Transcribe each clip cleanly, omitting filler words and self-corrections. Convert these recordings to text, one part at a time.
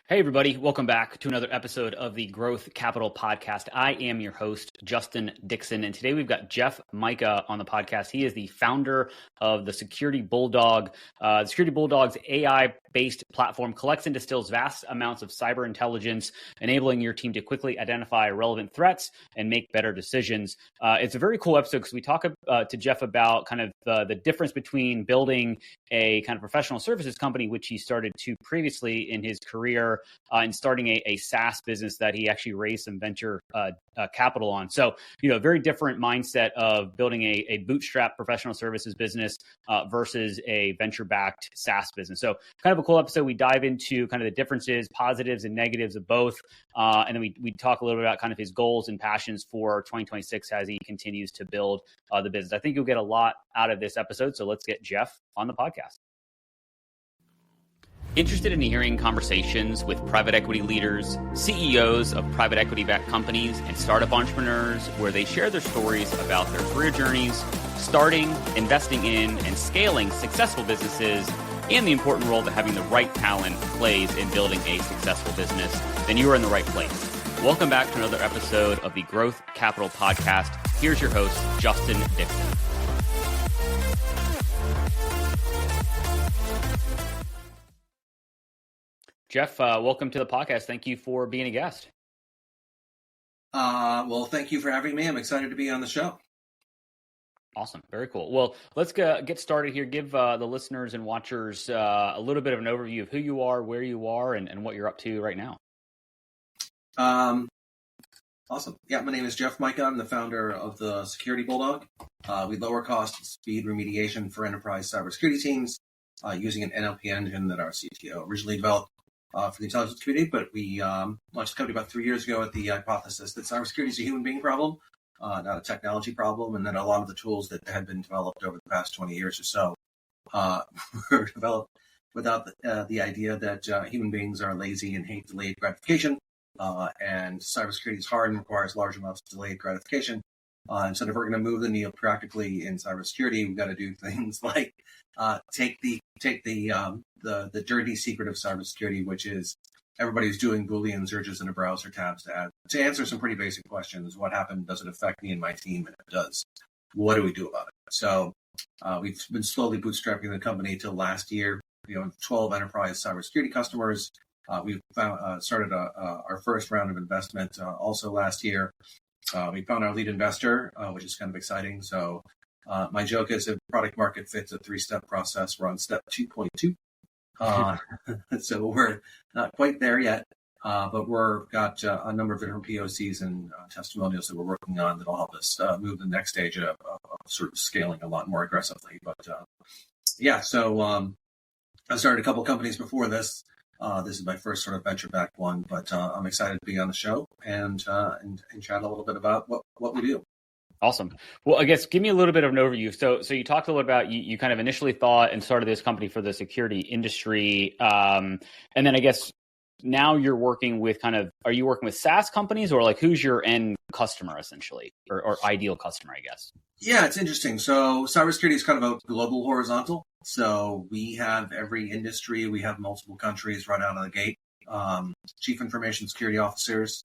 Hey, everybody. Welcome back to another episode of the Growth Capital Podcast. I am your host, Justin Dixon, and today we've got Jeff Majka on the podcast. He is the founder of the Security Bulldog. The Security Bulldog's AI-based platform collects and distills vast amounts of cyber intelligence, enabling your team to quickly identify relevant threats and make better decisions. It's a very cool episode because we talk to Jeff about kind of the difference between building a kind of professional services company, which he started to previously in his career, and starting a SaaS business that he actually raised some venture capital on. So, very different mindset of building a bootstrap professional services business versus a venture-backed SaaS business. So kind of a cool episode. We dive into kind of the differences, positives and negatives of both. And then we talk a little bit about kind of his goals and passions for 2026 as he continues to build the business. I think you'll get a lot out of this episode. So let's get Jeff on the podcast. Interested in hearing conversations with private equity leaders, CEOs of private equity-backed companies, and startup entrepreneurs where they share their stories about their career journeys, starting, investing in, and scaling successful businesses, and the important role that having the right talent plays in building a successful business, then you are in the right place. Welcome back to another episode of the Growth Capital Podcast. Here's your host, Justin Dixon. Jeff, welcome to the podcast. Thank you for being a guest. Well, thank you for having me. I'm excited to be on the show. Awesome. Very cool. Well, let's get started here. Give the listeners and watchers a little bit of an overview of who you are, where you are, and what you're up to right now. Awesome. Yeah, my name is Jeff Majka. I'm the founder of the Security Bulldog. We lower cost and speed remediation for enterprise cybersecurity teams using an NLP engine that our CTO originally developed for the intelligence community, but we launched the company about 3 years ago at the hypothesis that cybersecurity is a human being problem, not a technology problem, and then a lot of the tools that had been developed over the past 20 years or so were developed without the idea that human beings are lazy and hate delayed gratification, and cybersecurity is hard and requires large amounts of delayed gratification. And so if we're going to move the needle practically in cybersecurity, we've got to do things like take the dirty secret of cybersecurity, which is everybody's doing Boolean searches in a browser tabs to answer some pretty basic questions. What happened? Does it affect me and my team? And if it does, what do we do about it? So we've been slowly bootstrapping the company till last year. 12 enterprise cybersecurity customers. We've started our first round of investment also last year. We found our lead investor, which is kind of exciting. So my joke is if product market fit's a 3-step process, we're on step 2.2. So we're not quite there yet, but we've got a number of different POCs and testimonials that we're working on that'll help us move the next stage of sort of scaling a lot more aggressively. But so I started a couple companies before this. This is my first sort of venture-backed one, but I'm excited to be on the show and chat a little bit about what we do. Awesome. Well, I guess give me a little bit of an overview. So you talked a little about you kind of initially thought and started this company for the security industry, and then I guess now you're working with are you working with SaaS companies or like who's your end customer essentially, or ideal customer, I guess? Yeah, it's interesting. So cybersecurity is kind of a global horizontal. So we have every industry, we have multiple countries right out of the gate. Chief information security officers,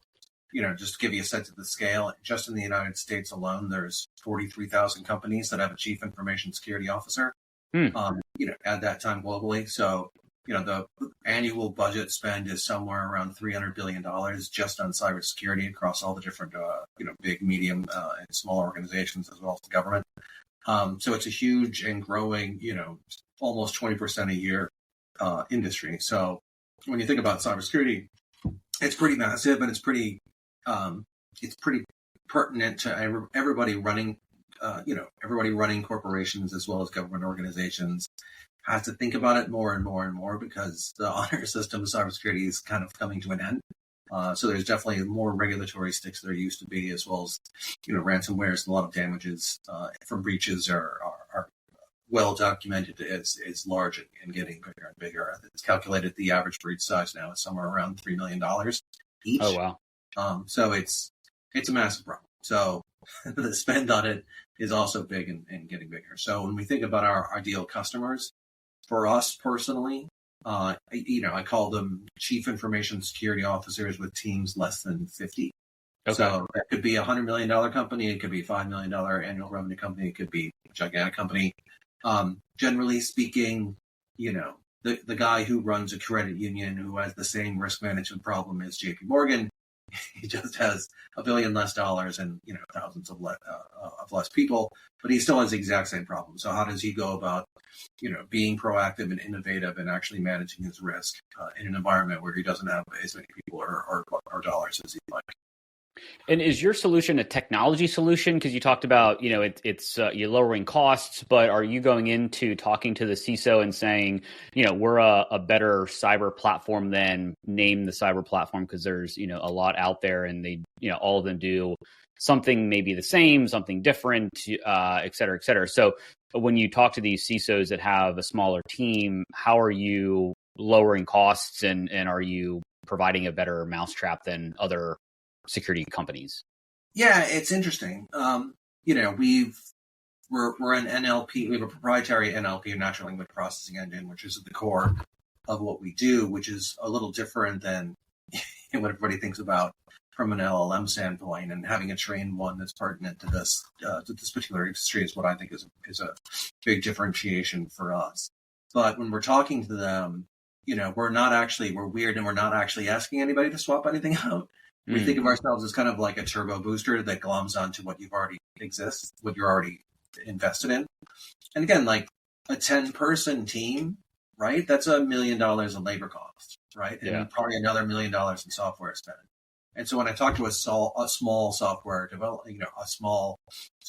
just to give you a sense of the scale, just in the United States alone, there's 43,000 companies that have a chief information security officer. At that time globally. So, the annual budget spend is somewhere around $300 billion just on cybersecurity across all the different, big, medium, and small organizations as well as the government. So it's a huge and growing, almost 20% a year industry. So when you think about cybersecurity, it's pretty massive and it's pretty pertinent to everybody running, everybody running corporations as well as government organizations has to think about it more and more and more because the honor system of cybersecurity is kind of coming to an end. So there's definitely more regulatory sticks there used to be, as well as, ransomwares and a lot of damages from breaches are well documented as large and getting bigger and bigger. It's calculated the average breach size now is somewhere around $3 million each. Oh, wow. So it's a massive problem. So the spend on it is also big and getting bigger. So when we think about our ideal customers, for us personally, I call them chief information security officers with teams less than 50. Okay. So that could be a $100 million company. It could be a $5 million annual revenue company. It could be a gigantic company. Generally speaking, the guy who runs a credit union who has the same risk management problem as JP Morgan, he just has $1 billion less dollars and thousands of less people, but he still has the exact same problem. So how does he go about being proactive and innovative and actually managing his risk in an environment where he doesn't have as many people or dollars as he'd like? And is your solution a technology solution? Because you talked about, it's you're lowering costs, but are you going into talking to the CISO and saying, we're a better cyber platform than name the cyber platform because there's, a lot out there and they, all of them do something maybe the same, something different, et cetera, et cetera. So when you talk to these CISOs that have a smaller team, how are you lowering costs and are you providing a better mousetrap than other security companies? Yeah, it's interesting. We're an NLP. We have a proprietary NLP, natural language processing engine, which is at the core of what we do, which is a little different than what everybody thinks about from an LLM standpoint. And having a trained one that's pertinent to this particular industry is what I think is a big differentiation for us. But when we're talking to them, we're weird and we're not actually asking anybody to swap anything out. We think of ourselves as kind of like a turbo booster that gloms onto what what you're already invested in. And again, like a 10-person team, right? That's $1 million in labor costs, right? And probably another $1 million in software spend. And so when I talk to a small software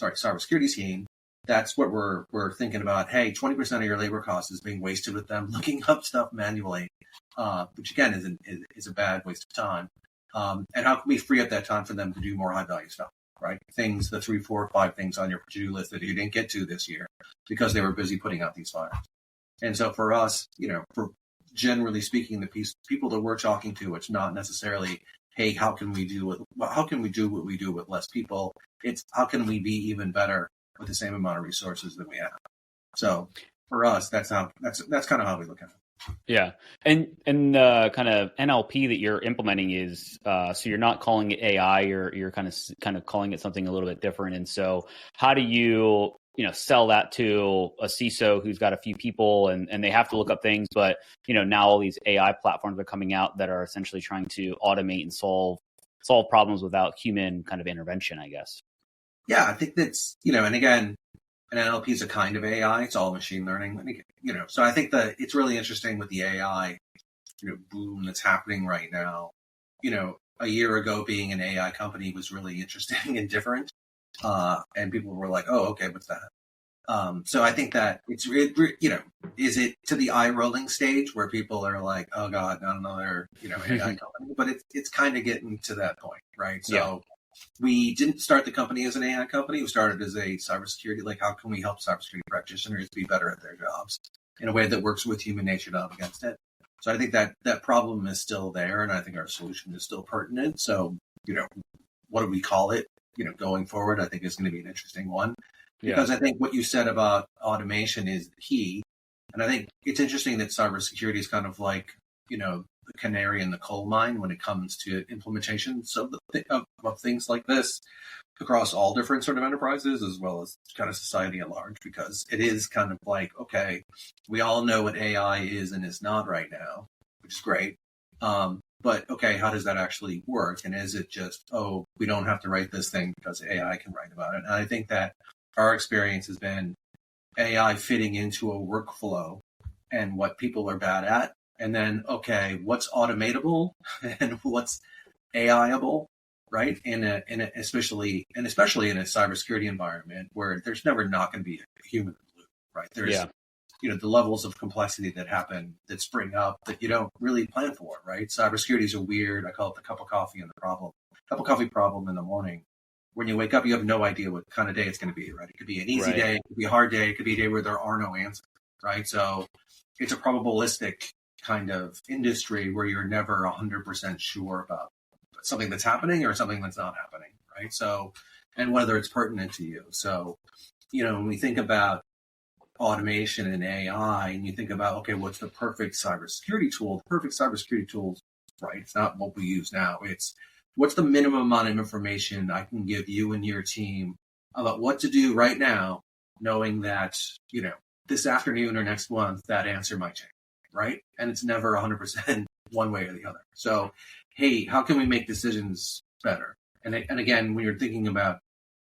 cybersecurity team, that's what we're thinking about. Hey, 20% of your labor cost is being wasted with them looking up stuff manually, which again is a bad waste of time. And how can we free up that time for them to do more high value stuff, right? Things, the 3, 4, 5 things on your to-do list that you didn't get to this year because they were busy putting out these fires. And so for us, for generally speaking, the people that we're talking to, it's not necessarily, hey, how can we do what we do with less people? It's how can we be even better with the same amount of resources that we have? So for us, that's kind of how we look at it. Yeah. And the kind of NLP that you're implementing is, so you're not calling it AI, you're kind of calling it something a little bit different. And so how do you, sell that to a CISO who's got a few people and they have to look up things, but, now all these AI platforms are coming out that are essentially trying to automate and solve problems without human kind of intervention, I guess. Yeah, I think that's, and again, an NLP is a kind of AI. It's all machine learning. So I think that it's really interesting with the AI, boom that's happening right now. A year ago, being an AI company was really interesting and different. And people were like, oh, okay, what's that? So I think that it's, is it to the eye rolling stage where people are like, oh God, not another, AI company, but it's kind of getting to that point, right? So we didn't start the company as an AI company. We started as a cybersecurity, like how can we help cybersecurity practitioners be better at their jobs in a way that works with human nature to up against it. So I think that problem is still there, and I think our solution is still pertinent. So, what do we call it? Going forward, I think is going to be an interesting one because I think what you said about automation is the key. And I think it's interesting that cybersecurity is kind of like, the canary in the coal mine when it comes to implementations of things like this across all different sort of enterprises as well as kind of society at large, because it is kind of like, okay, we all know what AI is and is not right now, which is great. But okay, how does that actually work? And is it just, oh, we don't have to write this thing because AI can write about it? And I think that our experience has been AI fitting into a workflow and what people are bad at. And then, okay, what's automatable and what's AI-able, right? Especially in a cybersecurity environment where there's never not going to be a human in the loop, right? There's, the levels of complexity that spring up that you don't really plan for, right? Cybersecurity is a weird, I call it the cup of coffee problem in the morning. When you wake up, you have no idea what kind of day it's going to be, right? It could be an easy day, it could be a hard day, it could be a day where there are no answers, right? So it's a probabilistic kind of industry where you're never 100% sure about something that's happening or something that's not happening, right? So, and whether it's pertinent to you. So, when we think about automation and AI, and you think about, okay, what's the perfect cybersecurity tool? The perfect cybersecurity tool, right? It's not what we use now. It's what's the minimum amount of information I can give you and your team about what to do right now, knowing that, this afternoon or next month, that answer might change, right? And it's never 100% one way or the other. So, hey, how can we make decisions better? And again, when you're thinking about,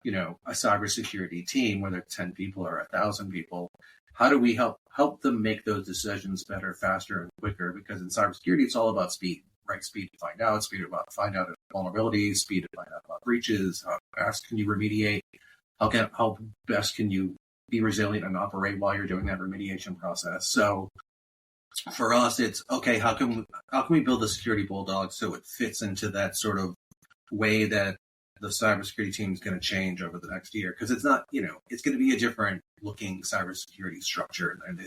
a cybersecurity team, whether it's 10 people or 1,000 people, how do we help them make those decisions better, faster, and quicker? Because in cybersecurity, it's all about speed, right? Speed to find out, speed to find out vulnerabilities, speed to find out about breaches. How fast can you remediate? How best can you be resilient and operate while you're doing that remediation process? So for us, it's okay. How can we build a security bulldog so it fits into that sort of way that the cybersecurity team is going to change over the next year? Because it's not, it's going to be a different looking cybersecurity structure than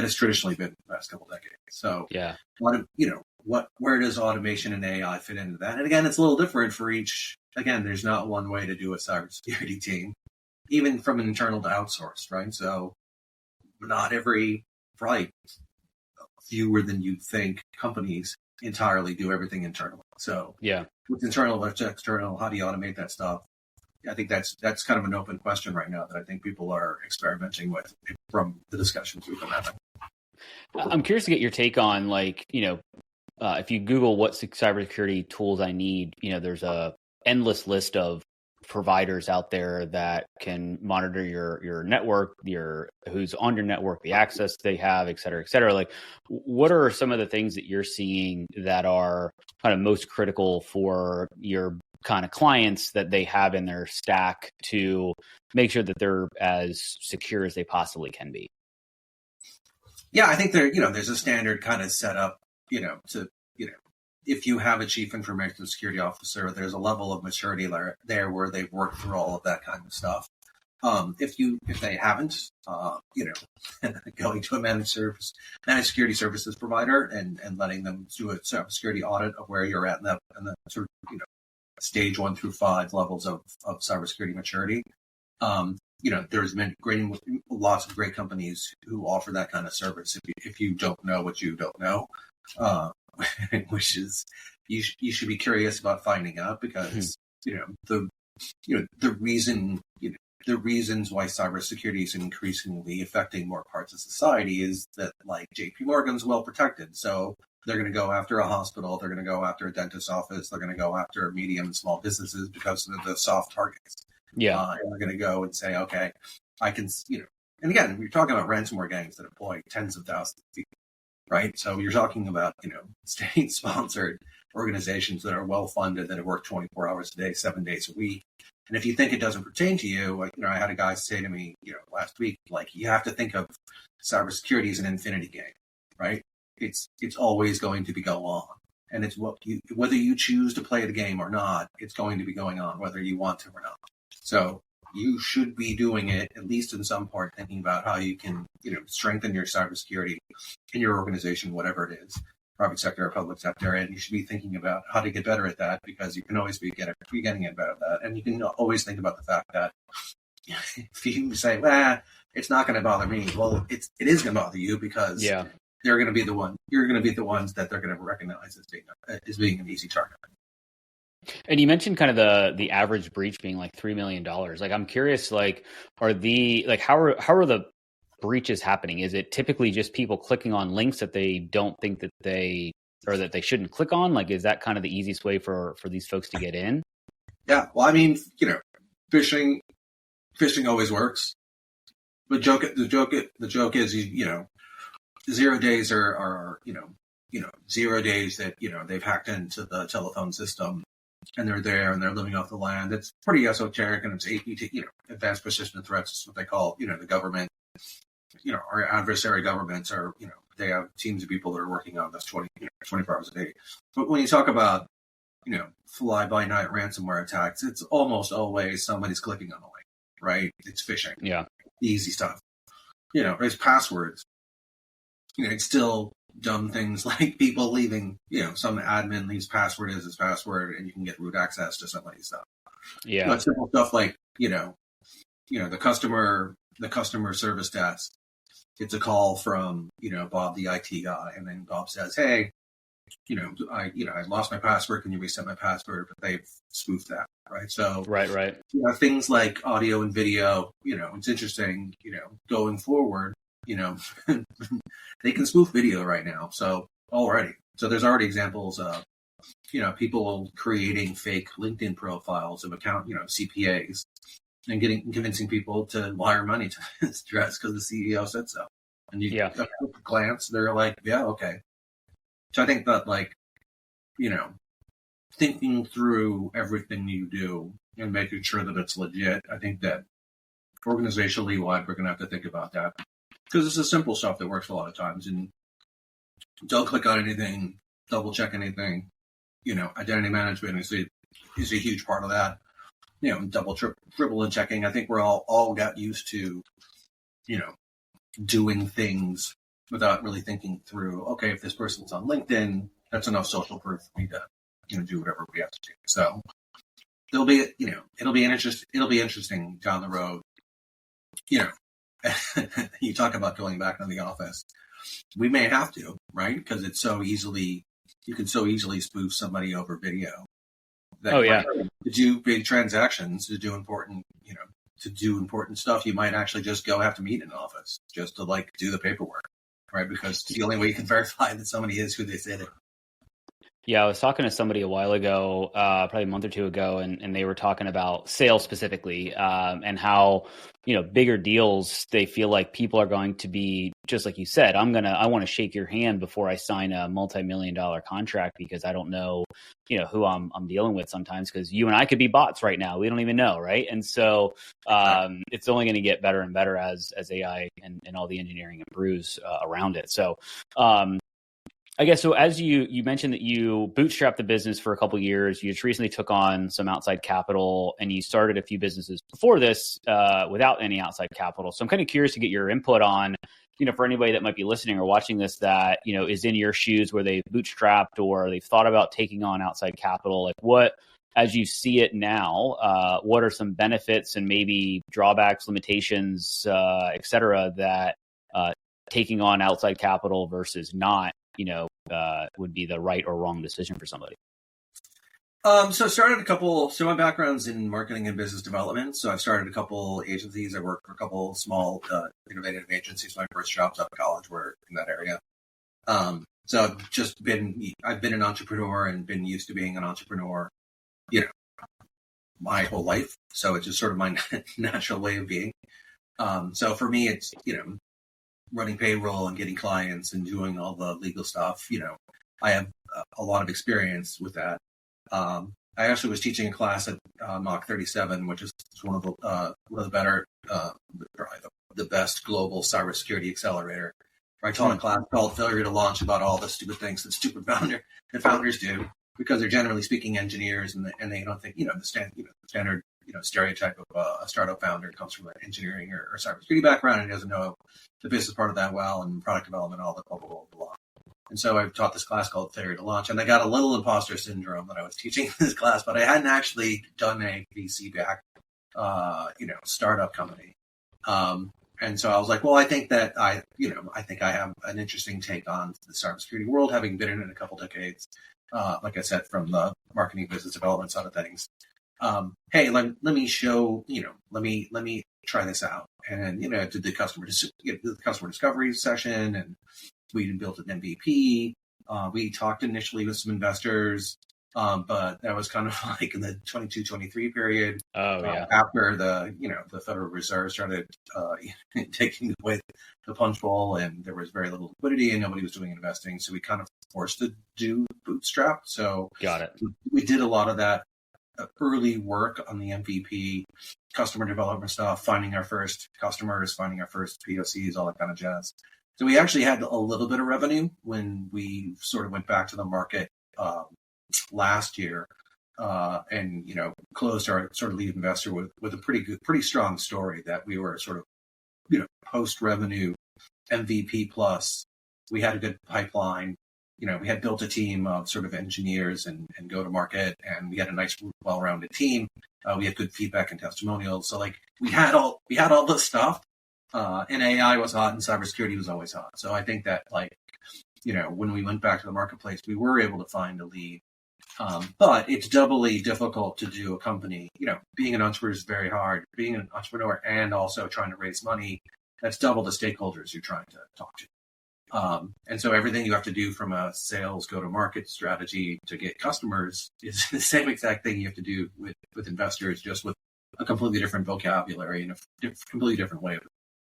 it's traditionally been the past couple decades. So yeah, where does automation and AI fit into that? And again, it's a little different for each. Again, there's not one way to do a cybersecurity team, even from an internal to outsourced, right? So not probably fewer than you think companies entirely do everything internally. So yeah, what's internal, what's external, how do you automate that stuff? I think that's kind of an open question right now that I think people are experimenting with from the discussions we've been having. I'm curious to get your take on, if you Google what cybersecurity tools I need, there's a endless list of providers out there that can monitor your network, who's on your network, the access they have, et cetera, et cetera. Like, what are some of the things that you're seeing that are kind of most critical for your kind of clients that they have in their stack to make sure that they're as secure as they possibly can be? Yeah, I think there's a standard kind of setup, if you have a chief information security officer, there's a level of maturity there where they've worked through all of that kind of stuff. If they haven't, going to a managed security services provider and letting them do a cybersecurity audit of where you're at in the sort of, stage 1 through 5 levels of cybersecurity maturity. There's lots of great companies who offer that kind of service. If you don't know what you don't know, which is you should be curious about finding out, because the reasons why cybersecurity is increasingly affecting more parts of society is that, like, JP Morgan's well protected, so they're going to go after a hospital, they're going to go after a dentist's office, they're going to go after medium and small businesses because of the soft targets. Yeah, and they're going to go and say, okay, I can, and again, we're talking about ransomware gangs that employ tens of thousands of people. Right. So you're talking about, state sponsored organizations that are well funded, that have worked 24 hours a day, 7 days a week. And if you think it doesn't pertain to you, I had a guy say to me, last week, you have to think of cybersecurity as an infinity game, right? It's always going to be go on. And it's whether you choose to play the game or not, it's going to be going on, whether you want to or not. So you should be doing it, at least in some part, thinking about how you can, strengthen your cybersecurity in your organization, whatever it is, private sector or public sector. And you should be thinking about how to get better at that, because you can always be getting better at that. And you can always think about the fact that if you say, it's not going to bother me, well, it is going to bother you, because they're going to be you're going to be the ones that they're going to recognize as being an easy target. And you mentioned kind of the average breach being like $3 million. Like, I'm curious, how are the breaches happening? Is it typically just people clicking on links that they don't think that they shouldn't click on? Like, is that kind of the easiest way for these folks to get in? Yeah. Well, I mean, phishing always works. But the joke is, 0 days are 0 days that, they've hacked into the telephone system, and they're there and they're living off the land. It's pretty esoteric, and it's advanced persistent threats is what they call, the government, our adversary governments are, they have teams of people that are working on this 24 hours a day. But when you talk about, fly-by-night ransomware attacks, it's almost always somebody's clicking on a link, right? It's phishing. Yeah. The easy stuff. It's passwords. It's still dumb things like people leaving, some admin leaves password as his password, and you can get root access to somebody's stuff. Yeah. But simple stuff like, the customer service desk it's a call from, Bob, the IT guy. And then Bob says, hey, I lost my password. Can you reset my password? But they've spoofed that, right? So, right. Things like audio and video, it's interesting, going forward, they can spoof video right now. So there's already examples of, people creating fake LinkedIn profiles of account, CPAs, and convincing people to wire money to his address because the CEO said so. And you glance, they're like, yeah, okay. So I think that, thinking through everything you do and making sure that it's legit, I think that organizationally wide, we're going to have to think about that, because it's the simple stuff that works a lot of times. And don't click on anything, double check anything. Identity management is a huge part of that. Double, triple and checking. I think we're all got used to, doing things without really thinking through, okay, if this person's on LinkedIn, that's enough social proof for me to, do whatever we have to do. So it'll be interesting down the road. You talk about going back to the office. We may have to, right? Because you can so easily spoof somebody over video. To do big transactions, to do important stuff, you might actually just have to meet in an office just to do the paperwork, right? Because it's the only way you can verify that somebody is who they say they are. Yeah, I was talking to somebody a while ago, probably a month or two ago, and they were talking about sales specifically, and how, bigger deals, they feel like people are going to be, just like you said, I want to shake your hand before I sign a multi-million-dollar contract, because I don't know, who I'm dealing with sometimes, because you and I could be bots right now. We don't even know, right? And so it's only going to get better and better as AI and all the engineering improves around it. So I guess, so as you mentioned that you bootstrapped the business for a couple of years, you just recently took on some outside capital, and you started a few businesses before this without any outside capital. So I'm kind of curious to get your input on, for anybody that might be listening or watching this that, is in your shoes where they've bootstrapped or they've thought about taking on outside capital. Like, what, as you see it now, what are some benefits and maybe drawbacks, limitations, et cetera, that taking on outside capital versus not, would be the right or wrong decision for somebody? So I started so my background's in marketing and business development. So I've started a couple agencies. I worked for a couple small innovative agencies. My first jobs out of college were in that area. So I've been an entrepreneur and been used to being an entrepreneur, my whole life. So it's just sort of my natural way of being. So for me, it's, running payroll and getting clients and doing all the legal stuff. I have a lot of experience with that. I actually was teaching a class at Mach 37, which is one of the better, the best global cybersecurity accelerator. I taught a class called Failure to Launch about all the stupid things that founders do, because they're generally speaking engineers, and they don't think, the standard stereotype of a startup founder comes from an engineering or cybersecurity background and doesn't know the business part of that well, and product development, all the blah, blah, blah, blah. And so I taught this class called Failure to Launch, and I got a little imposter syndrome that I was teaching this class, but I hadn't actually done a VC-backed, startup company. And so I was like, well, I think I have an interesting take on the cybersecurity world, having been in it a couple decades, like I said, from the marketing business development side of things. Hey, let me show, let me try this out. And, did the customer discovery session, and we built an MVP. We talked initially with some investors, but that was kind of like in the 22-23 period. After the Federal Reserve started taking away the punch bowl, and there was very little liquidity and nobody was doing investing. So we kind of forced to do bootstrap. So got it. We did a lot of that early work on the MVP, customer development stuff, finding our first customers, finding our first POCs, all that kind of jazz. So we actually had a little bit of revenue when we sort of went back to the market last year, and closed our sort of lead investor with a pretty strong story that we were sort of post revenue MVP plus. We had a good pipeline. We had built a team of sort of engineers and go to market, and we had a nice, well-rounded team. We had good feedback and testimonials. So we had all this stuff. and AI was hot and cybersecurity was always hot. So I think that when we went back to the marketplace, we were able to find a lead. But it's doubly difficult to do a company. Being an entrepreneur is very hard. Being an entrepreneur and also trying to raise money, that's double the stakeholders you're trying to talk to. And so everything you have to do from a sales go-to-market strategy to get customers is the same exact thing you have to do with investors, just with a completely different vocabulary and a completely different way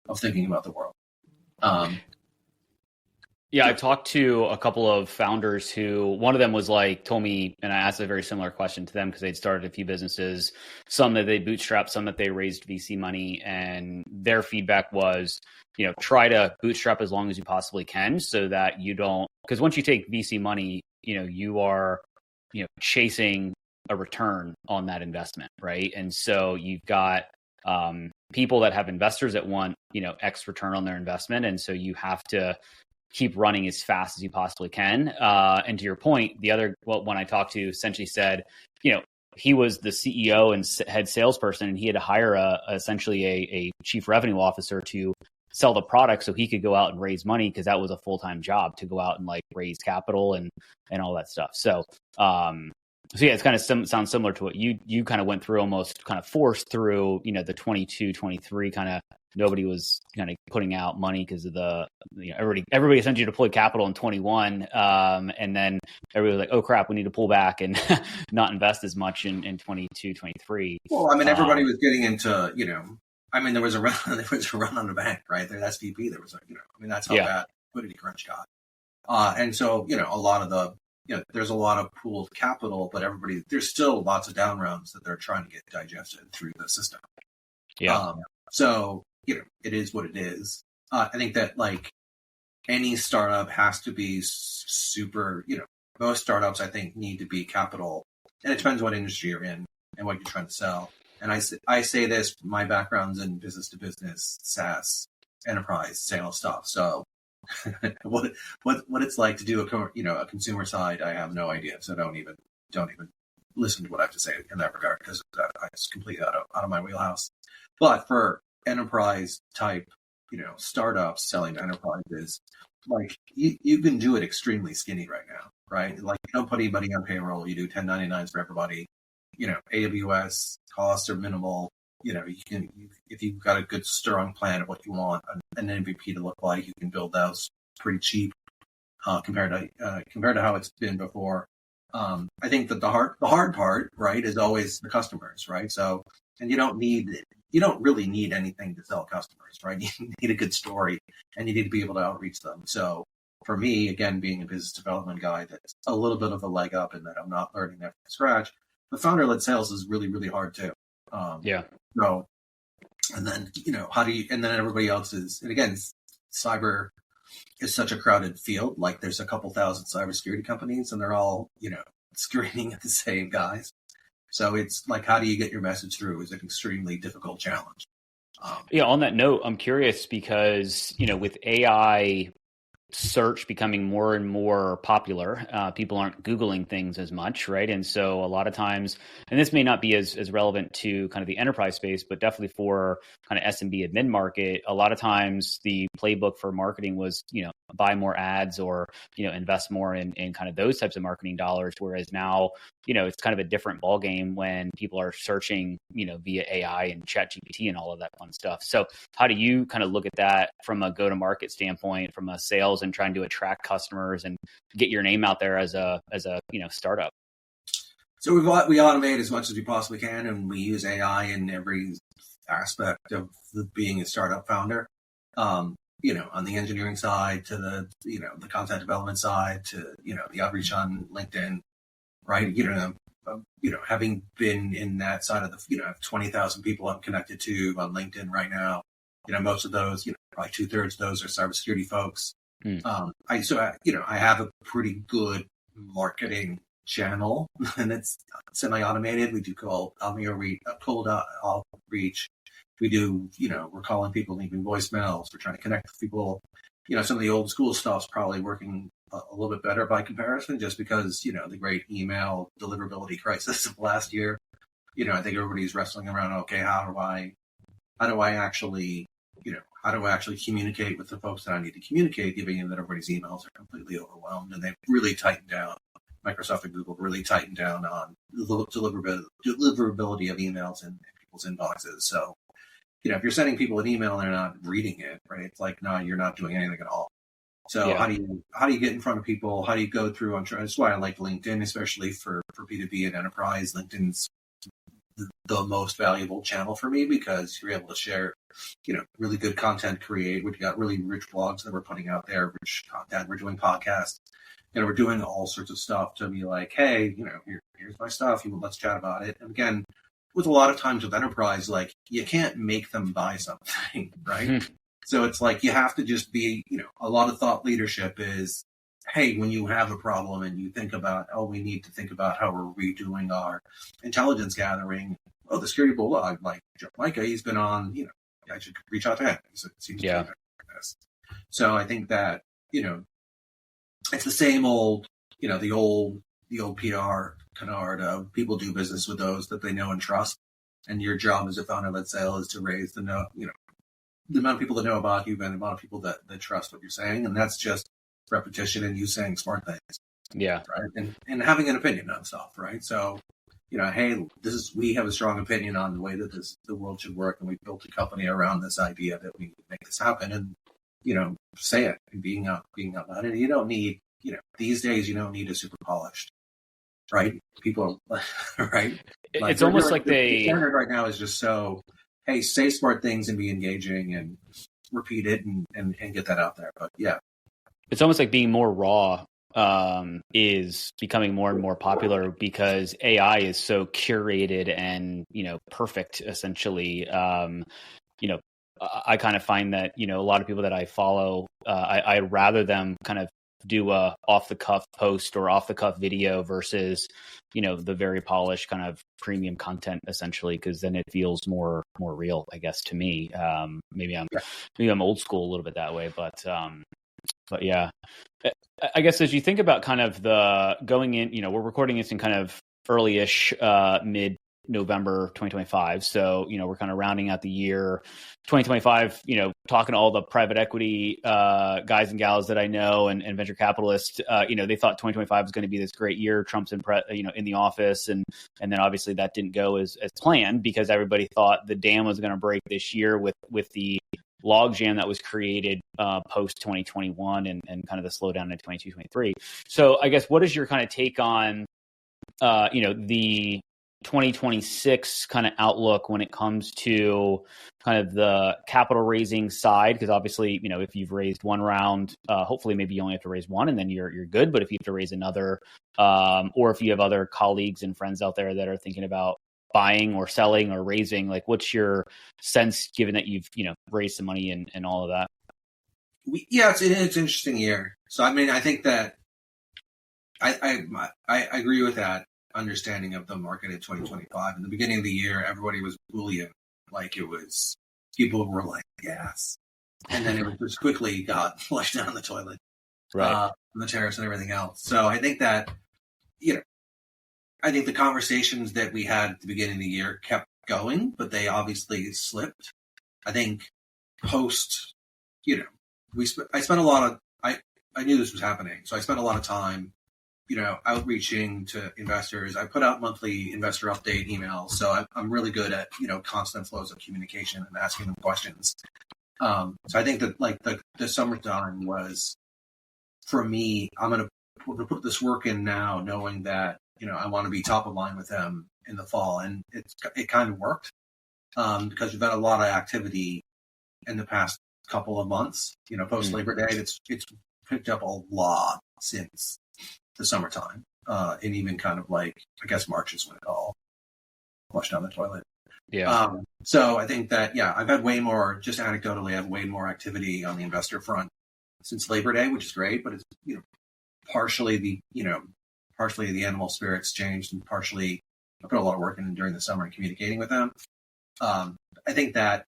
of thinking about the world. Yeah, I've talked to a couple of founders who, one of them was told me, and I asked a very similar question to them because they'd started a few businesses, some that they bootstrapped, some that they raised VC money, and their feedback was, try to bootstrap as long as you possibly can so that you don't, because once you take VC money, you are, chasing a return on that investment, right? And so you've got people that have investors that want, X return on their investment, and so you have to keep running as fast as you possibly can. And to your point, the other one I talked to essentially said, he was the CEO and head salesperson, and he had to hire essentially a chief revenue officer to sell the product so he could go out and raise money, because that was a full-time job to go out and raise capital and all that stuff. So, yeah, it's kind of sounds similar to what you kind of went through, almost kind of forced through, the 22, 23 kind of. Nobody was kind of putting out money because of everybody essentially deployed capital in 21. And then everybody was like, oh crap, we need to pull back and not invest as much in 22, 23. Well, everybody was getting into, there was a run on the bank, right? There's SVP. There was that's how bad liquidity crunch got. And so, a lot of there's a lot of pooled capital, but there's still lots of down rounds that they're trying to get digested through the system. Yeah. So, it is what it is. I think that any startup has to be super, most startups I think need to be capital, and it depends what industry you're in and what you're trying to sell. And I say this, my background's in business to business, SaaS, enterprise, sales stuff. So what it's like to do a consumer side, I have no idea. So don't even listen to what I have to say in that regard, because it's completely out of my wheelhouse. But for enterprise type, startups selling to enterprises, you can do it extremely skinny right now, right? You don't put anybody on payroll. You do 1099s for everybody. AWS costs are minimal. You can, if you've got a good strong plan of what you want an MVP to look like, you can build those pretty cheap compared to how it's been before. I think that the hard part, right, is always the customers, right? So, and you don't really need anything to sell customers, right? You need a good story, and you need to be able to outreach them. So for me, again, being a business development guy, that's a little bit of a leg up in that I'm not learning that from scratch. The founder-led sales is really, really hard too. So, and then, and then everybody else is, and again, cyber is such a crowded field. There's a couple thousand cybersecurity companies, and they're all, screaming at the same guys. So it's how do you get your message through is an extremely difficult challenge. On that note, I'm curious because, with AI search becoming more and more popular, people aren't Googling things as much, right? And so a lot of times, and this may not be as relevant to kind of the enterprise space, but definitely for kind of SMB and mid-market, a lot of times the playbook for marketing was, buy more ads or, invest more in kind of those types of marketing dollars. Whereas now, it's kind of a different ballgame when people are searching, via AI and ChatGPT and all of that fun stuff. So how do you kind of look at that from a go-to-market standpoint, from a sales and trying to attract customers and get your name out there as a startup? So we automate as much as we possibly can, and we use AI in every aspect of being a startup founder. On the engineering side to the content development side to, the outreach on LinkedIn, right? Having been in that side of the, 20,000 people I'm connected to on LinkedIn right now, most of those, probably 2/3 of those are cybersecurity folks. I have a pretty good marketing channel, and it's semi-automated. We do cold outreach. We do, we're calling people, leaving voicemails. We're trying to connect with people. Some of the old school stuff's probably working a little bit better by comparison, just because, the great email deliverability crisis of last year. I think everybody's wrestling around, okay, how do I actually, how do I actually communicate with the folks that I need to communicate, given that everybody's emails are completely overwhelmed, and they've really tightened down. Microsoft and Google really tightened down on the deliverability of emails in people's inboxes. So, if you're sending people an email and they're not reading it, right? It's like, no, you're not doing anything at all. So how do you get in front of people? How do you go through? That's why I like LinkedIn, especially for B2B and enterprise. LinkedIn's the most valuable channel for me because you're able to share, really good content, create. We've got really rich blogs that we're putting out there, rich content. We're doing podcasts, we're doing all sorts of stuff to be like, hey, here's my stuff. Let's chat about it. And again, with a lot of times with enterprise, like you can't make them buy something, right? Mm-hmm. So it's like you have to just be, a lot of thought leadership is, hey, when you have a problem and you think about, we need to think about how we're redoing our intelligence gathering. Oh, the Security Bulldog, like Jeff Majka, he's been on, I should reach out to him. It seems to be like this. So I think that, it's the same old, the old PR canard of people do business with those that they know and trust. And your job as a founder-led sale is to raise the amount of people that know about you and the amount of people that trust what you're saying. And that's just repetition and you saying smart things. Yeah. Right. And having an opinion on stuff. Right. So, hey, we have a strong opinion on the way that the world should work. And we built a company around this idea that we make this happen and, say it and being out about it. You don't need, these days you don't need a super polished, right? People are, right. It's almost like the standard right now is just so, hey, say smart things and be engaging and repeat it and get that out there. But yeah. It's almost like being more raw is becoming more and more popular because AI is so curated and, perfect, essentially. I kind of find that, a lot of people that I follow, I'd rather them kind of do a off the cuff post or off the cuff video versus, the very polished kind of premium content, essentially, because then it feels more real, I guess, to me. Maybe I'm old school a little bit that way, but yeah, I guess as you think about kind of the going in, we're recording this in kind of early-ish, mid-November 2025. So, we're kind of rounding out the year 2025, talking to all the private equity guys and gals that I know and venture capitalists, they thought 2025 was going to be this great year. Trump's in the office. And then obviously that didn't go as planned because everybody thought the dam was going to break this year with the logjam that was created post 2021 and kind of the slowdown in 22, 23. So I guess what is your kind of take on, the 2026 kind of outlook when it comes to kind of the capital raising side? Because obviously, if you've raised one round, hopefully maybe you only have to raise one and then you're good. But if you have to raise another, or if you have other colleagues and friends out there that are thinking about buying or selling or raising, like what's your sense given that you've, raised some money and all of that? Yeah, it's an interesting year. So, I mean, I think that I agree with that understanding of the market in 2025. In the beginning of the year, everybody was bullion, like it was, people were like, yes. And then it just quickly got flushed down the toilet, right? The tariffs and everything else. So I think that, I think the conversations that we had at the beginning of the year kept going, but they obviously slipped. I think post, I spent a lot of, I knew this was happening. So I spent a lot of time, outreaching to investors. I put out monthly investor update emails. So I'm really good at, constant flows of communication and asking them questions. So I think that like the summertime was, for me, I'm going to put this work in now, knowing that, I want to be top of line with them in the fall. And it kind of worked because we've had a lot of activity in the past couple of months, post Labor Day. It's picked up a lot since the summertime. And even kind of like, I guess March is when it all flushed down the toilet. Yeah. So I think that, I've had way more, just anecdotally, I have way more activity on the investor front since Labor Day, which is great, but it's, partially the animal spirits changed and partially I put a lot of work in during the summer and communicating with them. I think that,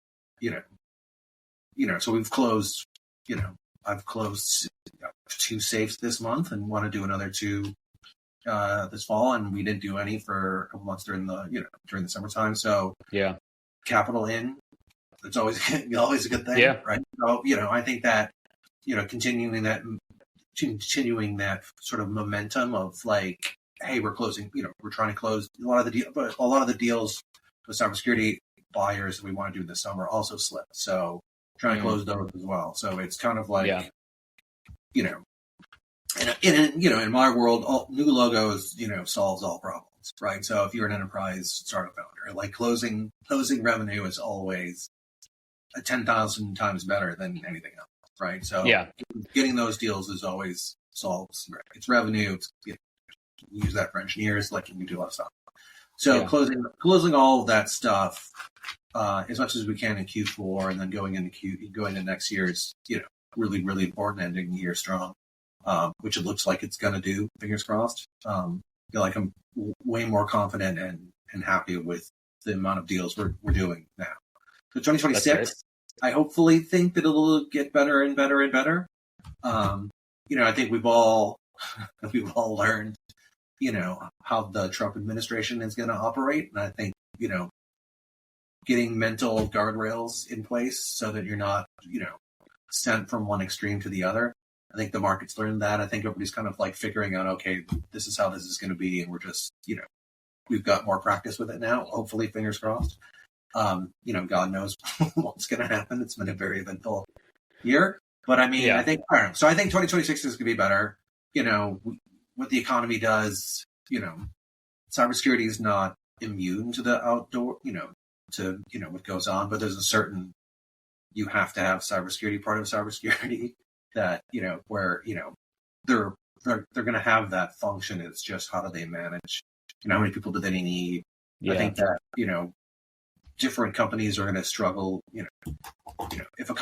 so we've closed, I've closed 2 safes this month and want to do another 2 this fall. And we didn't do any for a couple months during the summertime. So yeah, capital in, It's always always a good thing, Yeah. right? So, I think that, continuing that sort of momentum of like, hey, we're closing, we're trying to close a lot of the deals with cybersecurity buyers that we want to do this summer also slipped. So trying to close those as well. So it's kind of like, in my world, new logos, solves all problems, right? So if you're an enterprise startup founder, like closing revenue is always 10,000 times better than anything else, right? So getting those deals is always solves. It's revenue. Use that for engineers, like you can do a lot of stuff. So closing all of that stuff as much as we can in Q4, and then going into next year is really, really important, ending the year strong, which it looks like it's going to do. Fingers crossed. I feel like I'm way more confident and happy with the amount of deals we're doing now. So 2026, I hopefully think that it'll get better and better and better. I think we've all learned, how the Trump administration is going to operate, and I think getting mental guardrails in place so that you're not sent from one extreme to the other. I think the market's learned that. I think everybody's kind of like figuring out, okay, this is how this is going to be, and we're just we've got more practice with it now. Hopefully, fingers crossed. God knows what's going to happen. It's been a very eventful year, but I mean, I think 2026 is going to be better. What the economy does, cybersecurity is not immune to the outdoor, to what goes on, but there's a certain, you have to have cybersecurity part of cybersecurity that, where, they're going to have that function. It's just how do they manage, how many people do they need? I think that, different companies are going to struggle, if a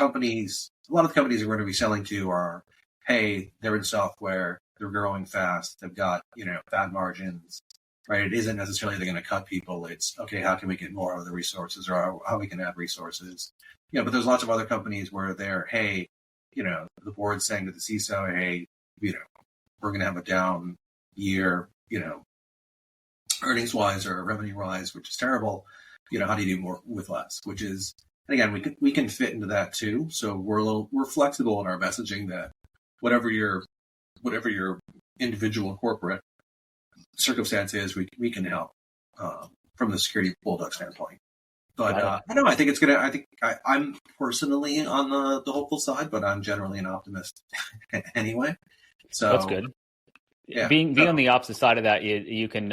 lot of the companies we're going to be selling to are, hey, they're in software, they're growing fast, they've got, bad margins, right? It isn't necessarily they're going to cut people. It's, okay, how can we get more of the resources, or how we can add resources? But there's lots of other companies where they're, hey, the board's saying to the CISO, hey, we're going to have a down year, earnings wise or revenue wise, which is terrible. How do you do more with less? Which is, again, we can fit into that too. So we're flexible in our messaging that whatever your individual corporate circumstance is, we can help from the Security Bulldog standpoint. But I don't know. I think it's gonna. I think I'm personally on the hopeful side, but I'm generally an optimist anyway. So that's good. Yeah. Being on the opposite side of that, you can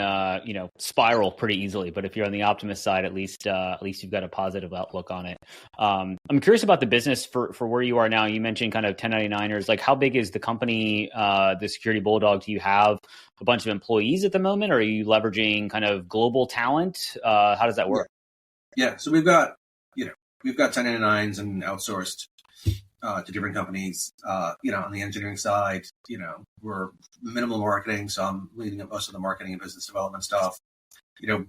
spiral pretty easily. But if you're on the optimist side, at least you've got a positive outlook on it. I'm curious about the business for where you are now. You mentioned kind of 1099ers. Like, how big is the company, the Security Bulldog? Do you have a bunch of employees at the moment, or are you leveraging kind of global talent? How does that work? Yeah. So we've got 1099s and outsourced to different companies. On the engineering side, we're minimal marketing, so I'm leading up most of the marketing and business development stuff.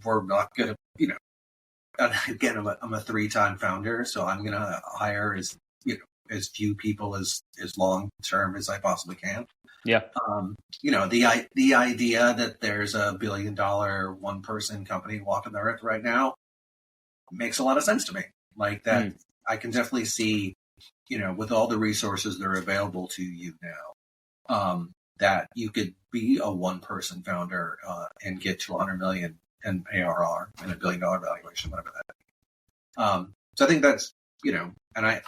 We're not gonna, again, I'm a 3-time founder, so I'm gonna hire as few people as long term as I possibly can. Yeah. The idea that there's a $1 billion one person company walking the earth right now makes a lot of sense to me. Like that, I can definitely see, with all the resources that are available to you now, that you could be a one-person founder and get to 100 million in ARR and $1 billion valuation, whatever that is. So I think that's, and I,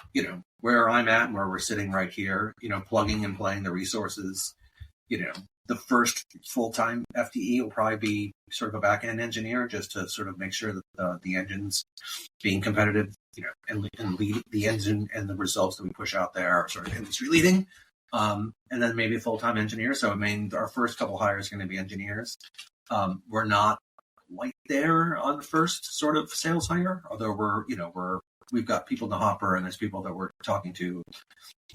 where I'm at, where we're sitting right here, plugging and playing the resources, the first full-time FTE will probably be sort of a back-end engineer, just to sort of make sure that the engine's being competitive, and lead the engine, and the results that we push out there are sort of industry leading. And then maybe a full-time engineer. So, I mean, our first couple hires are going to be engineers. We're not quite there on the first sort of sales hire, although we've got people in the hopper, and there's people that we're talking to,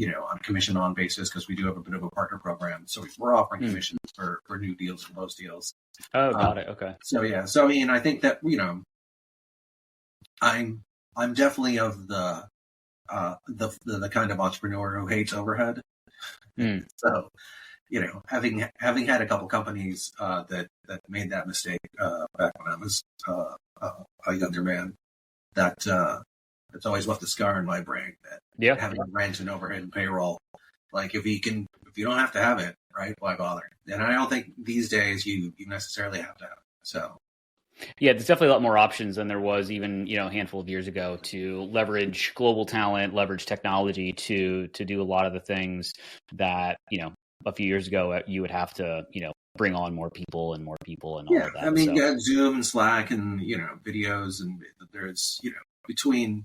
on commission on basis, because we do have a bit of a partner program. So we're offering commissions for new deals, for those deals. Oh, got it. Okay. So, yeah. So, I mean, I think that, I'm definitely of the kind of entrepreneur who hates overhead. So, having had a couple companies that made that mistake back when I was a younger man, that it's always left a scar in my brain that having rent and overhead and payroll. Like if you don't have to have it, right? Why bother? And I don't think these days you necessarily have to have it. So. Yeah, there's definitely a lot more options than there was even, a handful of years ago to leverage global talent, leverage technology to do a lot of the things that, a few years ago you would have to, bring on more people and all of that. I mean, you got Zoom and Slack and, videos, and there's, between,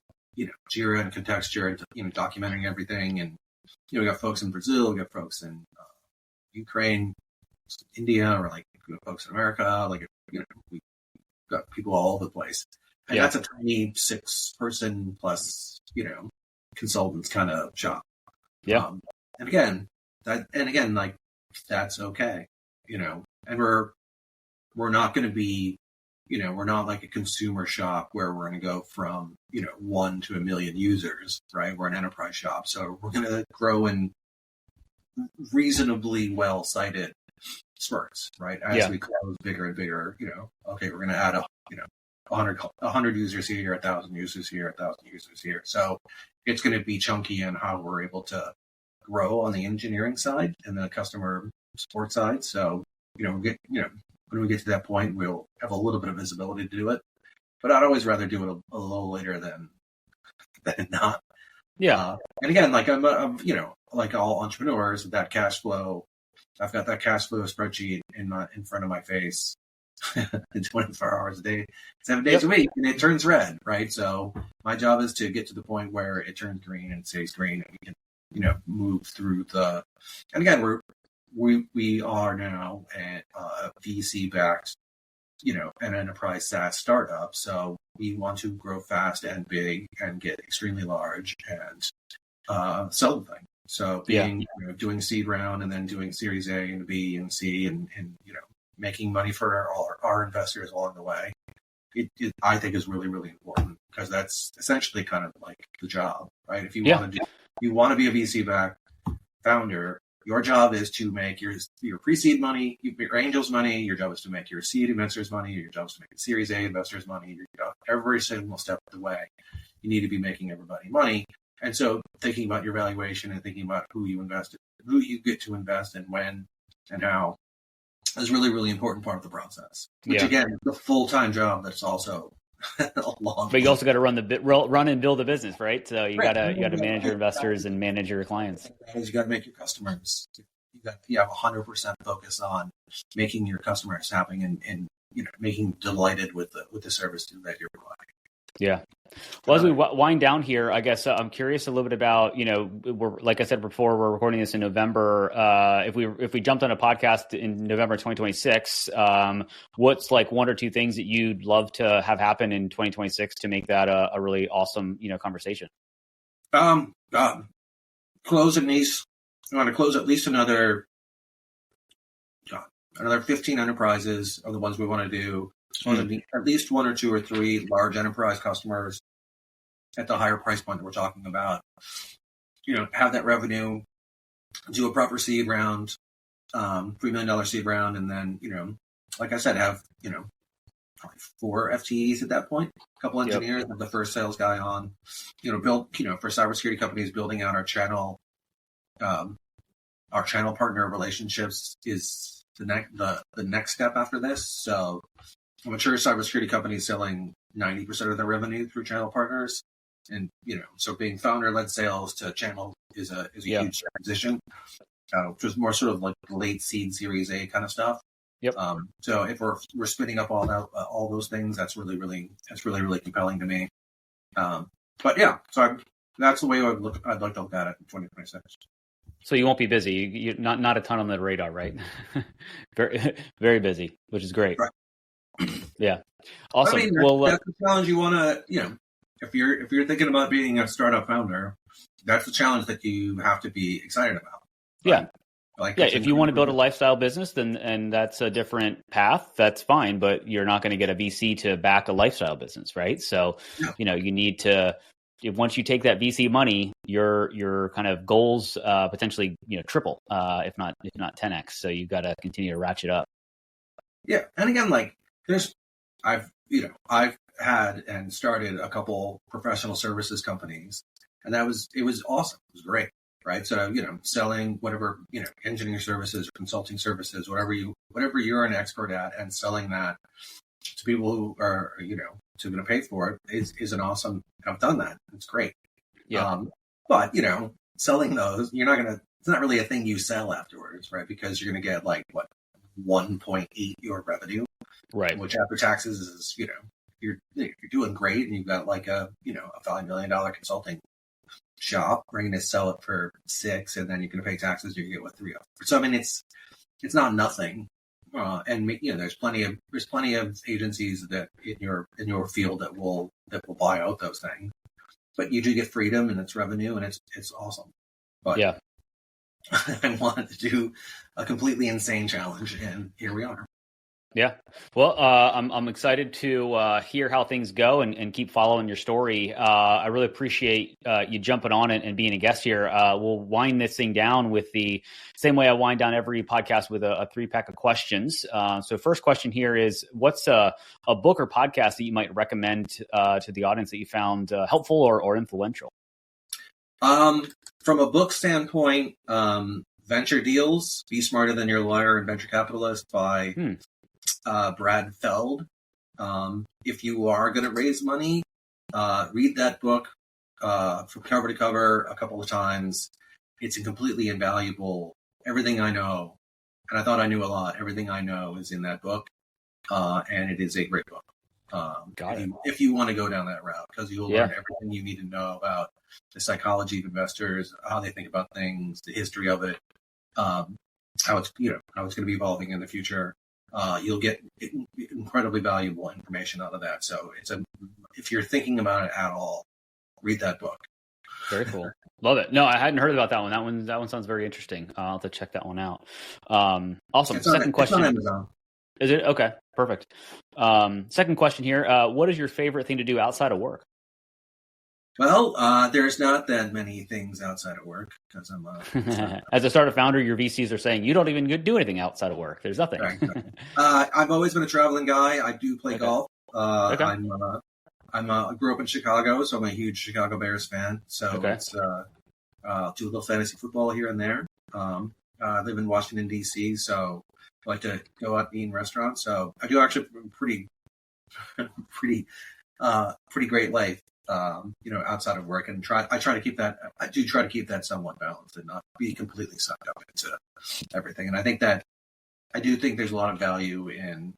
Jira and Contexture, documenting everything. And, we got folks in Brazil, we got folks in Ukraine, India, or like folks in America, like, we got people all over the place. And that's a tiny 6-person plus, consultants kind of shop. Yeah. And again, like that's okay, and we're not going to be, we're not like a consumer shop where we're going to go from, 1 to 1 million users, right? We're an enterprise shop. So we're going to grow in reasonably well-sited spurts, right? As we close bigger and bigger, okay, we're going to add 100 users here, 1,000 users here, 1,000 users here. So it's going to be chunky in how we're able to grow on the engineering side and the customer support side. So, when we get to that point, we'll have a little bit of visibility to do it. But I'd always rather do it a little later than not. Yeah. And again, like I'm like all entrepreneurs, that cash flow, I've got that cash flow spreadsheet in front of my face 24 hours a day, 7 days a week, and it turns red, right? So my job is to get to the point where it turns green and it stays green, and we can, move through the. And again, we are now a VC-backed, an enterprise SaaS startup. So we want to grow fast and big and get extremely large and sell the thing. So doing seed round and then doing Series A and B and C and making money for our investors along the way, it I think is really, really important, because that's essentially kind of like the job, right? If you want to be a VC-backed founder, your job is to make your pre-seed money, your angels money. Your job is to make your seed investors money. Your job is to make your Series A investors money. Every single step of the way, you need to be making everybody money. And so thinking about your valuation and thinking about who you get to invest in, when and how, is really, really important part of the process. Which again, is a full-time job that's also long. But you also got to run and build a business, right? So you got to manage your investors and manage your clients. You got to make your customers. You have 100% focus on making your customers happy and making them delighted with the service that you're providing. Yeah. Well, as we wind down here, I guess I'm curious a little bit about, we're, like I said before, we're recording this in November. If we jumped on a podcast in November 2026, what's like 1 or 2 things that you'd love to have happen in 2026 to make that a really awesome, conversation? Close at least. I want to close at least another 15 enterprises are the ones we want to do. At least 1 or 2 or 3 large enterprise customers at the higher price point that we're talking about. Have that revenue, do a proper seed round, $3 million seed round, and then, like I said, have, probably 4 FTEs at that point, a couple engineers, and the first sales guy on, build, for cybersecurity companies, building out our channel partner relationships is the next step after this. So a mature cybersecurity company is selling 90% of their revenue through channel partners. And, so being founder-led sales to channel is a huge transition, which is more sort of like late seed Series A kind of stuff. Yep. So if we're spinning up all those things, that's really, really compelling to me. But yeah, so that's the way I'd like to look at it in 2026. So you won't be busy. You're not a ton on the radar, right? Very, very busy, which is great. Right. Yeah. Awesome. I mean, that's the challenge you want to, if you're thinking about being a startup founder, that's the challenge that you have to be excited about. Right? Yeah. If you want to build a lifestyle business, and that's a different path, that's fine, but you're not going to get a VC to back a lifestyle business, right? So, you need to, once you take that VC money, your kind of goals potentially, triple, if not 10x. So you've got to continue to ratchet up. Yeah. And again, like I've had and started a couple professional services companies, and it was awesome. It was great, right? So selling whatever engineering services, consulting services, whatever you're an expert at, and selling that to people who are going to pay for it is an awesome. I've done that. It's great. Yeah. But selling those, you're not gonna. It's not really a thing you sell afterwards, right? Because you're going to get like 1.8 your revenue, right? Which after taxes is you're doing great, and you've got like a $5 million consulting shop. We're going to sell it for 6, and then you're going to pay taxes. You get 3 of. So I mean, it's not nothing. And there's plenty of agencies that in your field that will buy out those things. But you do get freedom, and it's revenue, and it's awesome. But yeah. I wanted to do a completely insane challenge, and here we are. Yeah. Well, I'm excited to hear how things go and keep following your story. I really appreciate you jumping on and being a guest here. We'll wind this thing down with the same way I wind down every podcast with a 3-pack of questions. So first question here is, what's a book or podcast that you might recommend to the audience that you found helpful or influential? From a book standpoint, Venture Deals, Be Smarter Than Your Lawyer and Venture Capitalist by Brad Feld. If you are going to raise money, read that book from cover to cover a couple of times. It's completely invaluable. Everything I know, and I thought I knew a lot, everything I know is in that book, and it is a great book. If you want to go down that route, because you'll learn everything you need to know about the psychology of investors, how they think about things, the history of it, how it's going to be evolving in the future. You'll get incredibly valuable information out of that. So if you're thinking about it at all, read that book. Very cool. Love it. No, I hadn't heard about that one. That one sounds very interesting. I'll have to check that one out. Awesome. Second question. It's on Amazon. Is it? Okay, perfect. Second question here. What is your favorite thing to do outside of work? Well, there's not that many things outside of work because I'm as a startup founder, your VCs are saying you don't even do anything outside of work. There's nothing. Right. I've always been a traveling guy. I do play golf. I grew up in Chicago, so I'm a huge Chicago Bears fan. So it's do a little fantasy football here and there. I live in Washington D.C., so I like to go out and eat in restaurants. So I do actually pretty great life. Outside of work, and I try to keep that. I do try to keep that somewhat balanced and not be completely sucked up into everything. And I do think there's a lot of value in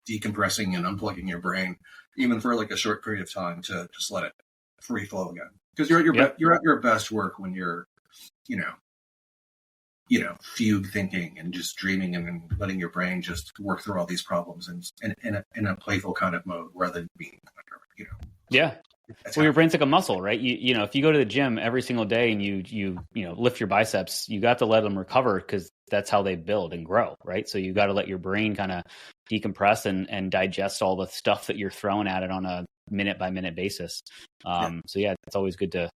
decompressing and unplugging your brain, even for like a short period of time, to just let it free flow again. Because you're at your best work when you're, fugue thinking and just dreaming and letting your brain just work through all these problems and in a playful kind of mode rather than being, Yeah. Well, your brain's like a muscle, right? You if you go to the gym every single day and you lift your biceps, you got to let them recover because that's how they build and grow, right? So you got to let your brain kind of decompress and digest all the stuff that you're throwing at it on a minute by minute basis. So it's always good to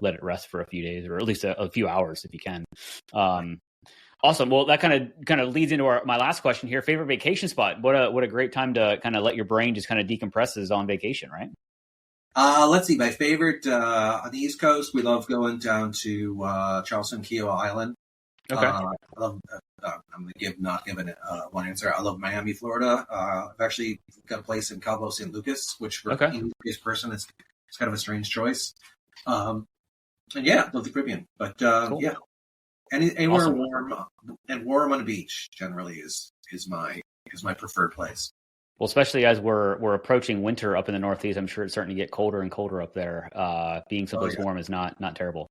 let it rest for a few days or at least a few hours if you can. Awesome. Well, that kind of leads into my last question here. Favorite vacation spot? What a great time to kind of let your brain just kind of decompress is on vacation, right? Let's see. My favorite on the East Coast, we love going down to Charleston, Kiowa Island. Okay. I love. I'm not giving one answer. I love Miami, Florida. I've actually got a place in Cabo San Lucas, which for an English person, it's kind of a strange choice. And love the Caribbean. But cool. Anywhere awesome. warm on a beach generally is my preferred place. Well, especially as we're approaching winter up in the Northeast, I'm sure it's starting to get colder and colder up there. Being someplace warm is not terrible.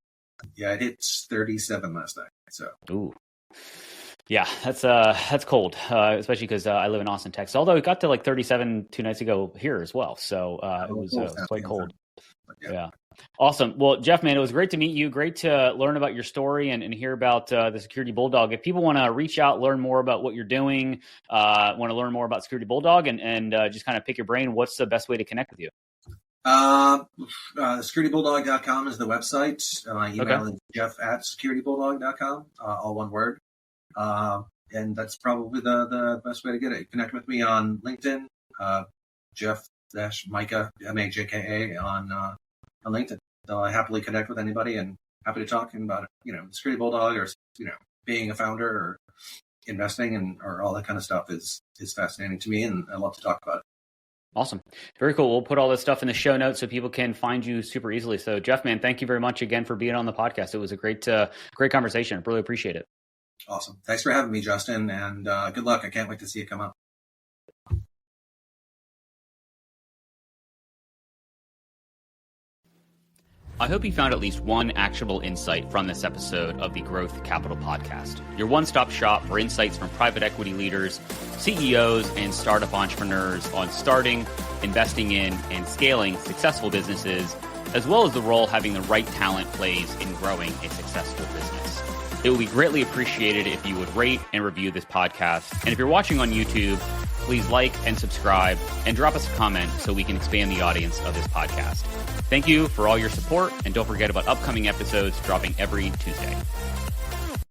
Yeah, it hit 37 last night. So. Ooh. Yeah, that's cold, especially because I live in Austin, Texas. Although it got to like 37 2 nights ago here as well, so it was quite cold. Yeah. Awesome. Well, Jeff, man, it was great to meet you. Great to learn about your story and hear about the Security Bulldog. If people want to reach out, learn more about what you're doing, want to learn more about Security Bulldog and just kind of pick your brain, what's the best way to connect with you? Securitybulldog.com is the website. My email is jeff@securitybulldog.com, all one word. And that's probably the best way to get it. Connect with me on LinkedIn, Jeff Jeff-Majka, M-A-J-K-A on LinkedIn. So I happily connect with anybody and happy to talk about, the Security Bulldog or, being a founder or investing and or all that kind of stuff is fascinating to me, and I love to talk about it. Awesome. Very cool. We'll put all this stuff in the show notes so people can find you super easily. So Jeff, man, thank you very much again for being on the podcast. It was a great conversation. I really appreciate it. Awesome. Thanks for having me, Justin, and good luck. I can't wait to see it come up. I hope you found at least one actionable insight from this episode of the Growth Capital Podcast, your one-stop shop for insights from private equity leaders, CEOs, and startup entrepreneurs on starting, investing in, and scaling successful businesses, as well as the role having the right talent plays in growing a successful business. It would be greatly appreciated if you would rate and review this podcast. And if you're watching on YouTube, please like and subscribe and drop us a comment so we can expand the audience of this podcast. Thank you for all your support, and don't forget about upcoming episodes dropping every Tuesday.